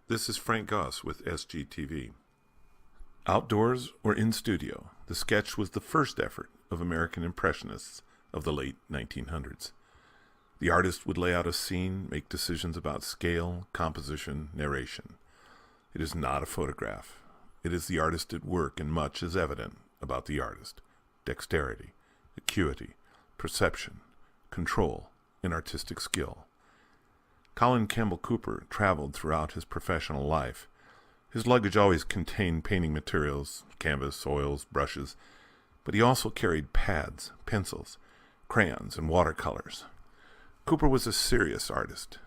This is Frank Goss with SGTV. Outdoors or in studio, the sketch was the first effort of American Impressionists of the late 1900s. The artist would lay out a scene, make decisions about scale, composition, narration. It is not a photograph. It is the artist at work, and much is evident about the artist: dexterity, acuity, perception, control, and artistic skill. Colin Campbell Cooper traveled throughout his professional life. His luggage always contained painting materials, canvas, oils, brushes, but he also carried pads, pencils, crayons, and watercolors. Cooper was a serious artist.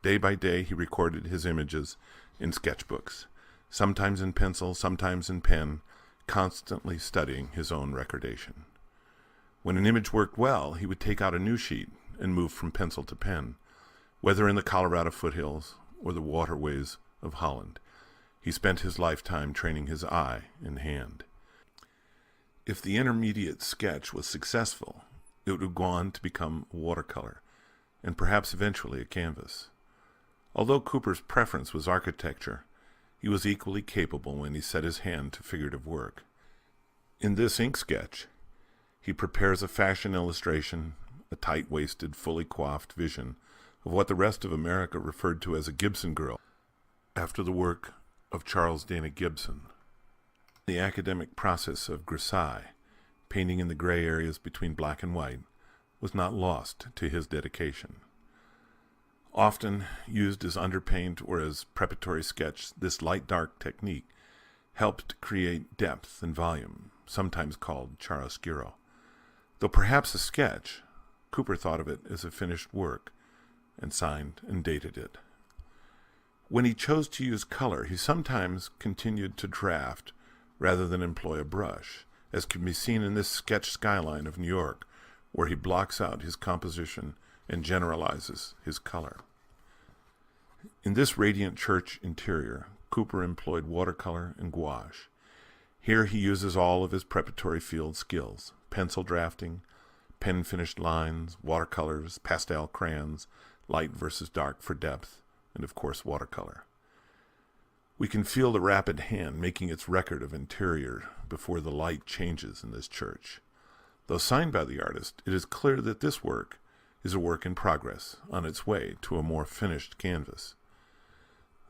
Day by day he recorded his images in sketchbooks, sometimes in pencil, sometimes in pen, constantly studying his own recordation. When an image worked well, he would take out a new sheet and move from pencil to pen. Whether in the Colorado foothills or the waterways of Holland, he spent his lifetime training his eye and hand. If the intermediate sketch was successful, it would go on to become watercolor, and perhaps eventually a canvas. Although Cooper's preference was architecture, he was equally capable when he set his hand to figurative work. In this ink sketch, he prepares a fashion illustration, a tight-waisted, fully coiffed vision of what the rest of America referred to as a Gibson girl, after the work of Charles Dana Gibson. The academic process of grisaille, painting in the gray areas between black and white, was not lost to his dedication. Often used as underpaint or as preparatory sketch, this light-dark technique helped create depth and volume, sometimes called chiaroscuro. Though perhaps a sketch, Cooper thought of it as a finished work and signed and dated it. When he chose to use color, he sometimes continued to draft rather than employ a brush, as can be seen in this sketch skyline of New York, where he blocks out his composition and generalizes his color. In this radiant church interior, Cooper employed watercolor and gouache. Here he uses all of his preparatory field skills: pencil drafting, pen-finished lines, watercolors, pastel crayons, light versus dark for depth, and of course watercolor. We can feel the rapid hand making its record of interior before the light changes in this church. Though signed by the artist, it is clear that this work is a work in progress on its way to a more finished canvas.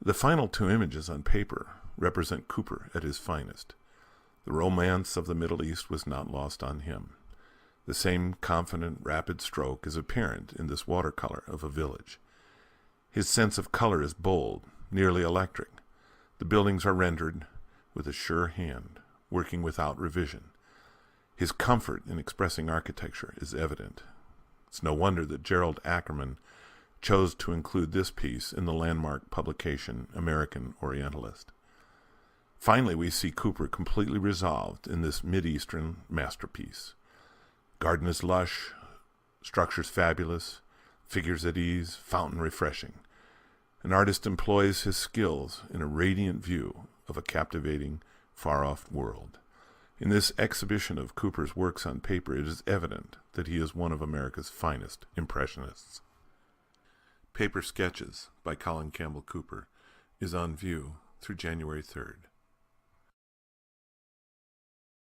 The final two images on paper represent Cooper at his finest. The romance of the Middle East was not lost on him. The same confident, rapid stroke is apparent in this watercolor of a village. His sense of color is bold, nearly electric. The buildings are rendered with a sure hand, working without revision. His comfort in expressing architecture is evident. It's no wonder that Gerald Ackerman chose to include this piece in the landmark publication American Orientalist. Finally, we see Cooper completely resolved in this Mideastern masterpiece. Garden is lush, structures fabulous, figures at ease, fountain refreshing. An artist employs his skills in a radiant view of a captivating, far-off world. In this exhibition of Cooper's works on paper, it is evident that he is one of America's finest impressionists. Paper Sketches by Colin Campbell Cooper is on view through January 3rd.